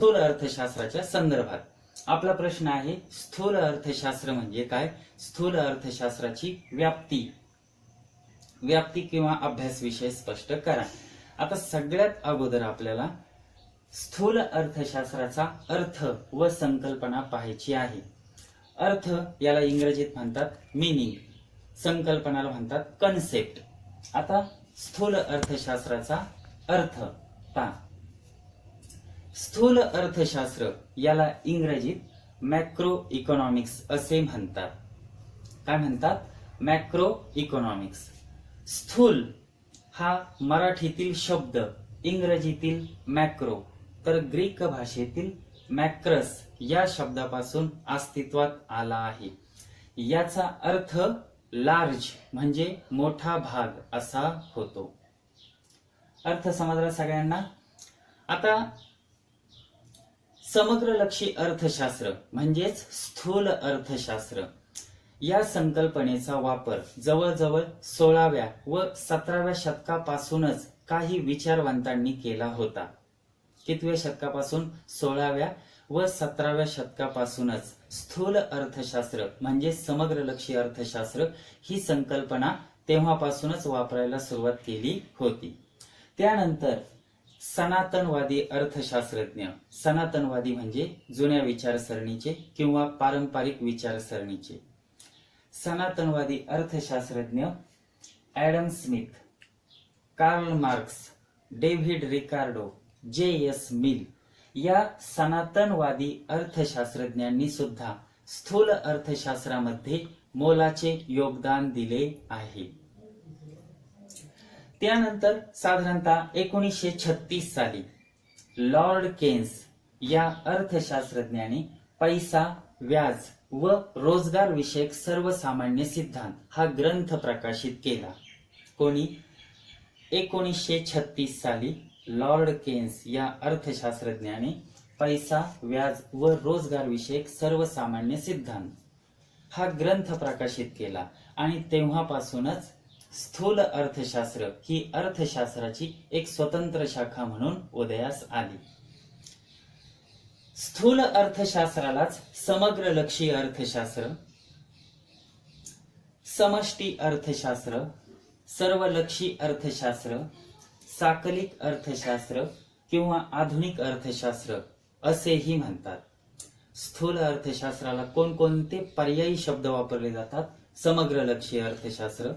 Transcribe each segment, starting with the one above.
स्थूल अर्थशास्त्राच्या संदर्भात आपला प्रश्न आहे, स्थूल अर्थशास्त्र म्हणजे काय? स्थूल अर्थशास्त्राची व्याप्ती किंवा अभ्यास विषय स्पष्ट करा. आता सगळ्यात अगोदर आपल्याला स्थूल अर्थशास्त्राचा अर्थ व संकल्पना पाहायची आहे. अर्थ याला इंग्रजीत म्हणतात मीनिंग, संकल्पनाला म्हणतात कन्सेप्ट. आता स्थूल अर्थशास्त्राचा अर्थ पहा. स्थूल अर्थशास्त्र याला इंग्रजीत मॅक्रो इकॉनॉमिक्स असे म्हणतात. काय म्हणतात? Macro economics. स्थूल हा मराठीतील शब्द इंग्रजीतील मॅक्रो तर ग्रीक भाषेतील मॅक्रस या शब्दापासून अस्तित्वात आला आहे. याचा अर्थ लार्ज म्हणजे मोठा भाग असा होतो. अर्थ समजला सगळ्यांना? आता समग्रलक्षी अर्थशास्त्र म्हणजेच स्थूल अर्थशास्त्र या संकल्पनेचा वापर जवळजवळ 16व्या व 17व्या शतकापासूनच काही विचारवंतांनी केला होता. कितव्या शतकापासून? 16व्या व 17व्या शतकापासूनच स्थूल अर्थशास्त्र म्हणजे समग्रलक्षी अर्थशास्त्र ही संकल्पना तेव्हापासूनच वापरायला सुरुवात केली होती. त्यानंतर सनातनवादी अर्थशास्त्रज्ञ, सनातनवादी म्हणजे जुन्या विचारसरणीचे किंवा पारंपरिक विचारसरणीचे, सनातनवादी अर्थशास्त्रज्ञ Adam Smith, Karl Marx, David Ricardo, J S. Mill या सनातनवादी अर्थशास्त्रज्ञांनी सुद्धा स्थूल अर्थशास्त्रामध्ये मोलाचे योगदान दिले आहे. त्यानंतर साधारणतः 1936 साली लॉर्ड केन्स या अर्थशास्त्रज्ञाने पैसा, व्याज व रोजगार विषयक सर्वसामान्य सिद्धांत हा ग्रंथ प्रकाशित केला. कोणी? 1936 साली लॉर्ड केन्स या अर्थशास्त्रज्ञाने पैसा, व्याज व रोजगार विषयक सर्वसामान्य सिद्धांत हा ग्रंथ प्रकाशित केला आणि तेव्हापासूनच स्थूल अर्थशास्त्र ही अर्थशास्त्राची एक स्वतंत्र शाखा म्हणून उदयास आली. स्थूल अर्थशास्त्रालाच समग्रलक्षी अर्थशास्त्र, समष्टी अर्थशास्त्र, सर्वलक्षी अर्थशास्त्र, साकलिक अर्थशास्त्र किंवा आधुनिक अर्थशास्त्र असेही म्हणतात. स्थूल अर्थशास्त्राला कोणकोणते पर्यायी शब्द वापरले जातात? समग्रलक्षी अर्थशास्त्र,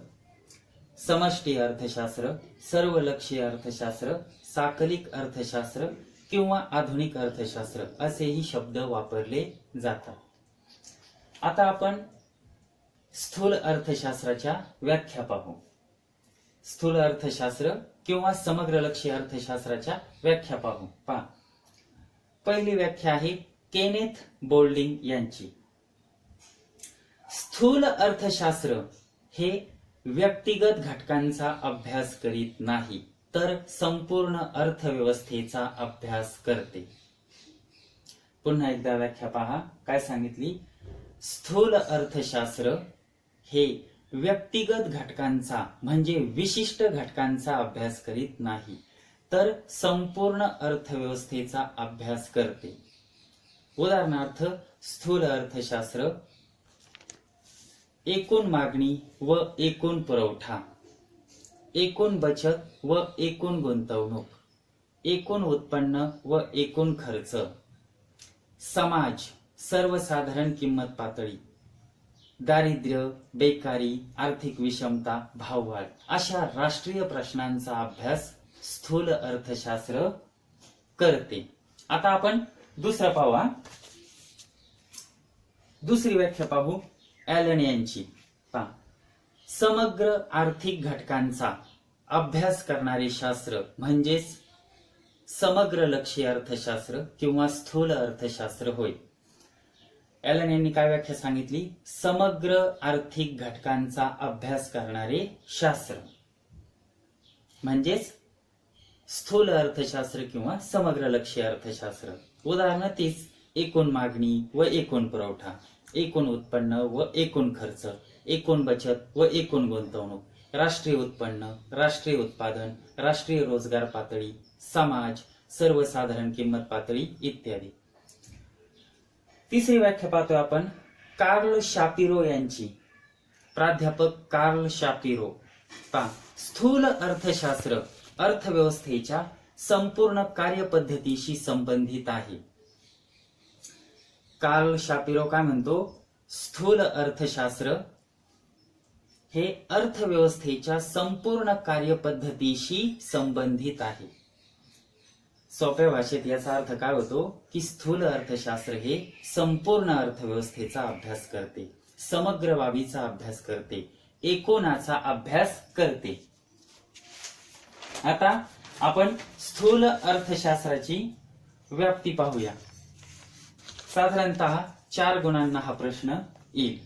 समष्टी अर्थशास्त्र, सर्वलक्षी अर्थशास्त्र, साकलिक अर्थशास्त्र किंवा आधुनिक अर्थशास्त्र असेही शब्द वापरले जातात. आता आपण स्थूल अर्थशास्त्राच्या व्याख्या पाहू. स्थूल अर्थशास्त्र किंवा समग्रलक्षी अर्थशास्त्राच्या व्याख्या पाहू. पहा, पहिली व्याख्या आहे केनेथ बोल्डिंग यांची. स्थूल अर्थशास्त्र हे व्यक्तिगत घटकांचा अभ्यास करीत नाही तर संपूर्ण अर्थव्यवस्थेचा अभ्यास करते. पुन्हा एकदा व्याख्या पहा, काय सांगितली? स्थूल अर्थशास्त्र हे व्यक्तिगत घटकांचा म्हणजे विशिष्ट घटकांचा अभ्यास करीत नाही तर संपूर्ण अर्थव्यवस्थेचा अभ्यास करते. उदाहरणार्थ, स्थूल अर्थशास्त्र एकूण मागणी व एकूण पुरवठा, एकूण बचत व एकूण गुंतवणूक, एकूण उत्पन्न व एकूण खर्च, समाज, सर्वसाधारण किंमत पातळी, दारिद्र्य, बेकारी, आर्थिक विषमता, भाववाढ अशा राष्ट्रीय प्रश्नांचा अभ्यास स्थूल अर्थशास्त्र करते. आता आपण दुसरा पाहू. दुसरी व्याख्या पाहू ॲलन यांची. पहा, समग्र आर्थिक घटकांचा अभ्यास करणारे शास्त्र म्हणजेच समग्रलक्षी अर्थशास्त्र किंवा स्थूल अर्थशास्त्र होय. ॲलन यांनी काय व्याख्या सांगितली? समग्र आर्थिक घटकांचा अभ्यास करणारे शास्त्र म्हणजेच स्थूल अर्थशास्त्र किंवा समग्रलक्षी अर्थशास्त्र. उदाहरणं तीच: एकूण मागणी व एकूण पुरवठा, एकूण उत्पन्न व एकूण खर्च, एकूण बचत व एकूण गुंतवणूक, राष्ट्रीय उत्पन्न, राष्ट्रीय उत्पादन, राष्ट्रीय रोजगार पातळी, समाज, सर्वसाधारण किंमत पातळी इत्यादी. तिसरी व्याख्या पाहतोय आपण कार्ल शापिरो यांची. प्राध्यापक कार्ल शापिरो. पहा, स्थूल अर्थशास्त्र अर्थव्यवस्थेच्या संपूर्ण कार्यपद्धतीशी संबंधित आहे. कार्ल शापिरो काय म्हणतो? स्थूल अर्थशास्त्र हे अर्थव्यवस्थेच्या संपूर्ण कार्यपद्धतीशी संबंधित आहे. सोप्या भाषेत याचा अर्थ काय होतो की स्थूल अर्थशास्त्र हे संपूर्ण अर्थव्यवस्थेचा अभ्यास करते, समग्र बाबीचा अभ्यास करते, एकूणाचा अभ्यास करते. आता आपण स्थूल अर्थशास्त्राची व्याप्ती पाहूया. साधारणतः 4 गुणांना हा प्रश्न येईल.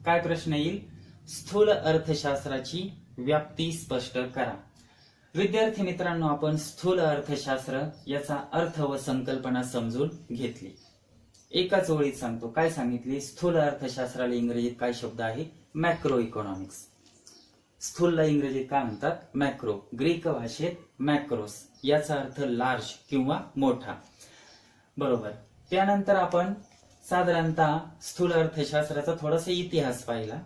काय प्रश्न येईल? स्थूल अर्थशास्त्राची व्याप्ती स्पष्ट करा. विद्यार्थी मित्रांनो, आपण स्थूल अर्थशास्त्र याचा अर्थ व संकल्पना समजून घेतली. एकाच ओळीत सांगतो. काय सांगितले? स्थूल अर्थशास्त्राला इंग्रजीत काय शब्द आहे? Macro economics. स्थूलला इंग्रजीत काय म्हणतात? मॅक्रो. ग्रीक भाषेत मॅक्रोस याचा अर्थ लार्ज किंवा मोठा. बरोबर. त्यानंतर आपण साधारणतः स्थूल अर्थशास्त्राचा थोडासा इतिहास पाहिला.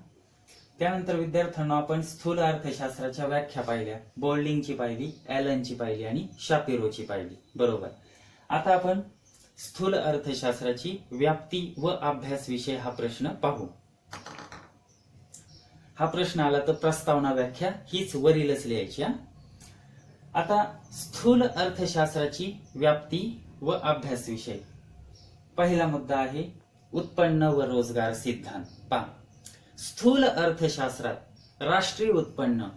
त्यानंतर विद्यार्थ्यांना आपण स्थूल अर्थशास्त्राच्या व्याख्या पाहिल्या. बोल्डिंगची पाहिली, ॲलनची पाहिली आणि शापिरोची पाहिली. बरोबर. आता आपण स्थूल अर्थशास्त्राची व्याप्ती व अभ्यास विषय हा प्रश्न पाहू. हा प्रश्न आला तर प्रस्तावना व्याख्या हीच वरीलच लिहायची. आता स्थूल अर्थशास्त्राची व्याप्ती व अभ्यास विषय. पहिला मुद्दा आहे उत्पन्न व रोजगार सिद्धांत. पहा, स्थूल अर्थशास्त्रात राष्ट्रीय उत्पन्न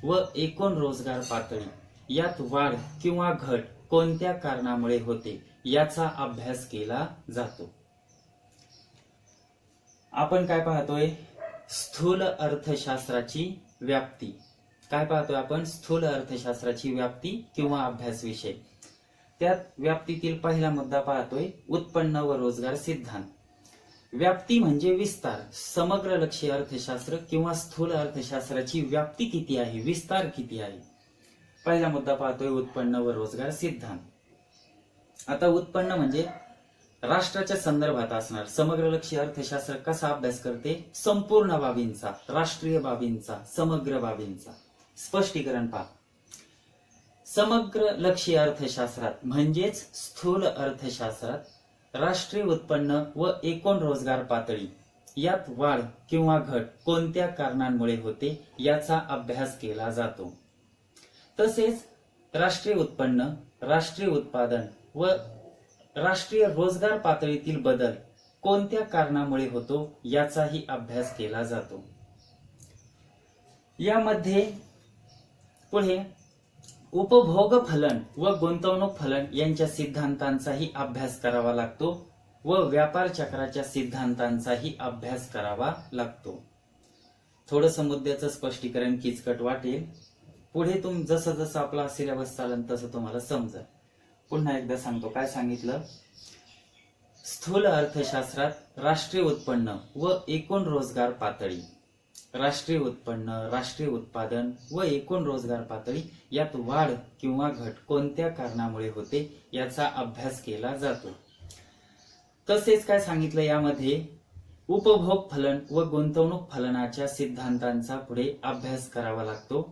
व एकूण रोजगार पातळी यात वाढ किंवा घट कोणत्या कारणामुळे होते याचा अभ्यास केला जातो. आपण काय पाहतोय? स्थूल अर्थशास्त्राची व्याप्ती. काय पाहतोय आपण? स्थूल अर्थशास्त्राची व्याप्ती किंवा अभ्यास विषय. त्यात व्याप्तीतील पहिला मुद्दा पाहतोय उत्पन्न व रोजगार सिद्धांत. व्याप्ती म्हणजे विस्तार. समग्र लक्षी अर्थशास्त्र किंवा स्थूल अर्थशास्त्राची व्याप्ती किती आहे, विस्तार किती आहे. पहिला मुद्दा पाहतोय उत्पन्न व रोजगार सिद्धांत. आता उत्पन्न म्हणजे राष्ट्राच्या संदर्भात असणार. समग्र लक्षी अर्थशास्त्र कसा अभ्यास करते? संपूर्ण बाबींचा, राष्ट्रीय बाबींचा, समग्र बाबींचा. स्पष्टीकरण पहा. समग्र लक्षी अर्थशास्त्रात म्हणजेच स्थूल अर्थशास्त्रात राष्ट्रीय उत्पन्न व एकूण रोजगार पातळी यात वाढ किंवा घट कोणत्या कारणांमुळे होते याचा अभ्यास केला जातो. तसेच राष्ट्रीय उत्पन्न, राष्ट्रीय उत्पादन व राष्ट्रीय रोजगार पातळीतील बदल कोणत्या कारणामुळे होतो याचाही अभ्यास केला जातो. यामध्ये पुढे उपभोग फलन व गुंतवणूक फलन यांच्या सिद्धांतांचाही अभ्यास करावा लागतो व व्यापार चक्राच्या सिद्धांतांचाही अभ्यास करावा लागतो. थोडंसं मुद्द्याचं स्पष्टीकरण किचकट वाटेल. पुढे जसं जसं आपला सिलेबस चालेल तसं तुम्हाला समजेल. पुन्हा एकदा सांगतो. काय सांगितलं? स्थूल अर्थशास्त्रात राष्ट्रीय उत्पन्न व एकूण रोजगार पातळी, राष्ट्रीय उत्पन्न, राष्ट्रीय उत्पादन व एकूण रोजगार पातळी यात वाढ किंवा घट कोणत्या कारणामुळे होते याचा अभ्यास केला जातो. तसेच काय सांगितलं? यामध्ये उपभोग फलन व गुंतवणूक फलनाच्या सिद्धांतांचा पुढे अभ्यास करावा लागतो.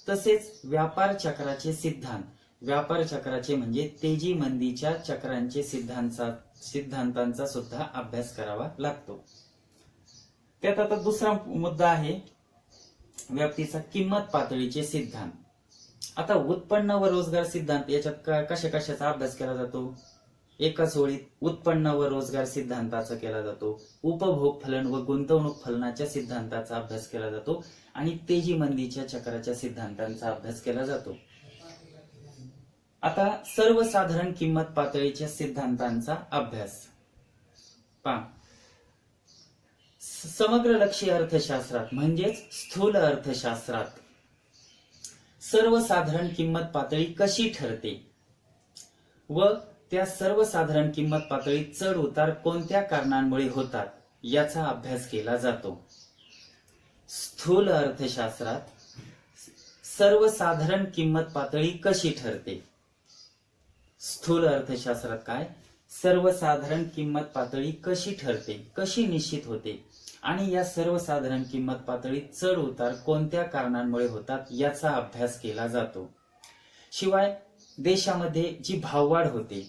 तसेच व्यापार चक्राचे सिद्धांत, व्यापार चक्राचे म्हणजे तेजी मंदीच्या चक्रांचे सिद्धांतांचा सुद्धा अभ्यास करावा लागतो. त्यात आता दुसरा मुद्दा आहे व्याप्तीचा किंमत पातळीचे सिद्धांत. आता उत्पन्न व रोजगार सिद्धांत याच्यात कशा कशाचा अभ्यास केला जातो? एकाच ओळीत उत्पन्न व रोजगार सिद्धांताचा केला जातो, उपभोग फलन व गुंतवणूक फलनाच्या सिद्धांताचा अभ्यास केला जातो आणि तेजी मंदीच्या चक्राच्या सिद्धांतांचा अभ्यास केला जातो. आता सर्वसाधारण किंमत पातळीच्या सिद्धांतांचा अभ्यास पहा. समग्र लक्षी अर्थशास्त्रात म्हणजेच स्थूल अर्थशास्त्रात सर्वसाधारण किंमत पातळी कशी ठरते व त्या सर्वसाधारण किंमत पातळीत चढ उतार कोणत्या कारणांमुळे होतात याचा अभ्यास केला जातो. स्थूल अर्थशास्त्रात सर्वसाधारण किंमत पातळी कशी ठरते स्थूल अर्थशास्त्रात काय, सर्वसाधारण किंमत पातळी कशी ठरते, कशी निश्चित होते आणि या सर्वसाधारण किंमत पातळीत चढ उतार कोणत्या कारणांमुळे होतात याचा अभ्यास केला जातो. शिवाय देशामध्ये जी भाववाढ होते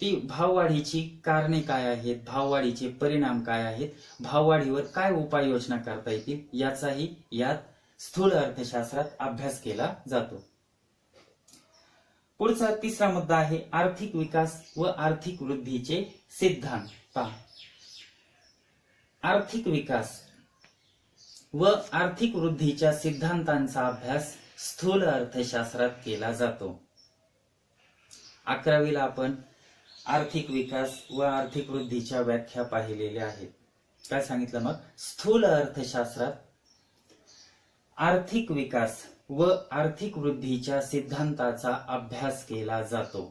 ती भाववाढीची कारणे काय आहेत, भाववाढीचे परिणाम काय आहेत, भाववाढीवर काय उपाययोजना करता येतील याचाही यात स्थूल अर्थशास्त्रात अभ्यास केला जातो. पुढचा तिसरा मुद्दा आहे आर्थिक विकास व आर्थिक वृद्धीचे सिद्धांत. पहा, आर्थिक विकास व आर्थिक वृद्धीच्या सिद्धांतांचा अभ्यास स्थूल अर्थशास्त्रात केला जातो. 11वीला आपण आर्थिक विकास व आर्थिक वृद्धीच्या व्याख्या पाहिलेल्या आहेत. काय सांगितलं मग, स्थूल अर्थशास्त्रात आर्थिक विकास व आर्थिक वृद्धीच्या सिद्धांताचा अभ्यास केला जातो.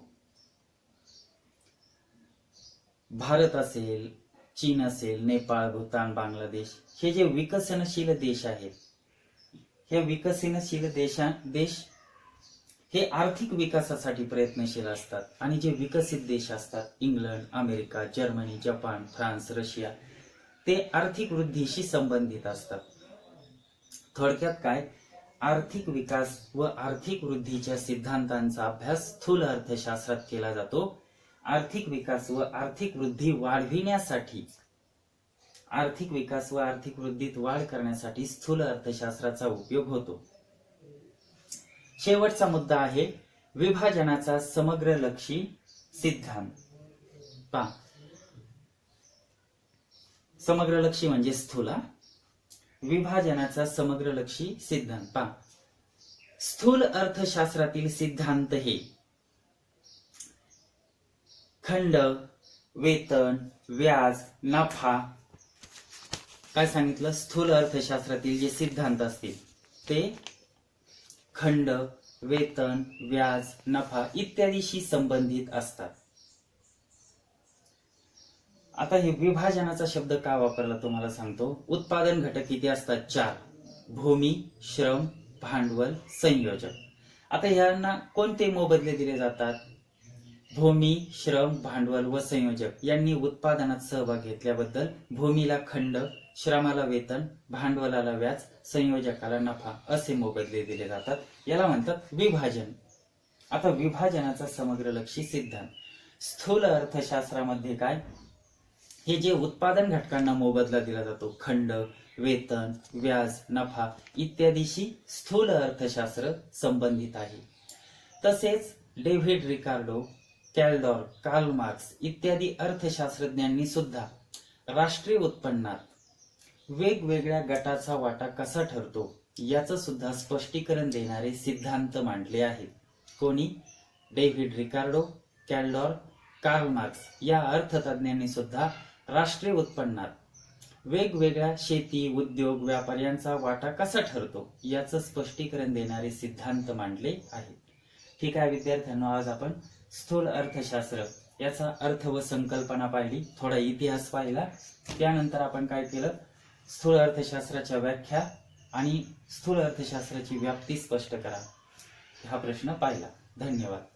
भारत असेल, चीन असेल, नेपाळ, भूतान, बांगलादेश हे जे विकसनशील देश आहेत, हे विकसनशील देश हे आर्थिक विकासासाठी प्रयत्नशील असतात आणि जे विकसित देश असतात England, America, Germany, Japan, France, Russia ते आर्थिक वृद्धीशी संबंधित असतात. थोडक्यात काय, आर्थिक विकास व आर्थिक वृद्धीच्या सिद्धांतांचा अभ्यास स्थूल अर्थशास्त्रात केला जातो. आर्थिक विकास व आर्थिक वृद्धी वाढविण्यासाठी, आर्थिक विकास व आर्थिक वृद्धीत वाढ करण्यासाठी स्थूल अर्थशास्त्राचा उपयोग होतो. शेवटचा मुद्दा आहे विभाजनाचा समग्रलक्षी सिद्धांत. पहा, समग्रलक्षी म्हणजे स्थूल, विभाजनाचा समग्रलक्षी सिद्धांत. पहा, स्थूल अर्थशास्त्रातील सिद्धांत हे खंड, वेतन, व्याज, नफा, काय सांगितलं, स्थूल अर्थशास्त्रातील जे सिद्धांत असतील ते खंड, वेतन, व्याज, नफा इत्यादीशी संबंधित असतात. आता हे विभाजनाचा शब्द का वापरला तुम्हाला सांगतो. उत्पादन घटक किती असतात, 4. भूमी, श्रम, भांडवल, संयोजक. आता यांना कोणते मोबदले दिले जातात, भूमी, श्रम, भांडवल व संयोजक यांनी उत्पादनात सहभाग घेतल्याबद्दल भूमीला खंड, श्रमाला वेतन, भांडवलाला व्याज, संयोजकाला नफा असे मोबदले दिले जातात. याला म्हणतात विभाजन. आता विभाजनाचा समग्रलक्षी सिद्धांत स्थूल अर्थशास्त्रामध्ये काय, हे जे उत्पादन घटकांना मोबदला दिला जातो खंड, वेतन, व्याज, नफा इत्यादीशी स्थूल अर्थशास्त्र संबंधित आहे. तसेच डेव्हिड रिकार्डो, कॅल्डॉर, कार्ल मार्क्स इत्यादी अर्थशास्त्रज्ञांनी सुद्धा राष्ट्रीय उत्पन्नात वेगवेगळ्या गटाचा वाटा कसा ठरतो याचं सुद्धा स्पष्टीकरण देणारे सिद्धांत मांडले आहेत. कोणी, डेव्हिड रिकार्डो, कॅल्डॉर, कार्ल मार्क्स या अर्थतज्ञांनी सुद्धा राष्ट्रीय उत्पन्नात वेगवेगळ्या शेती, उद्योग, व्यापार यांचा वाटा कसा ठरतो याचं स्पष्टीकरण देणारे सिद्धांत मांडले आहेत. ठीक आहे विद्यार्थ्यांनो, आज आपण स्थूल अर्थशास्त्र याचा अर्थ व संकल्पना पाहिली, थोडा इतिहास पाहिला, त्यानंतर आपण काय केलं, स्थूल अर्थशास्त्राच्या व्याख्या आणि स्थूल अर्थशास्त्राची व्याप्ती स्पष्ट करा हा प्रश्न पाहिला. धन्यवाद.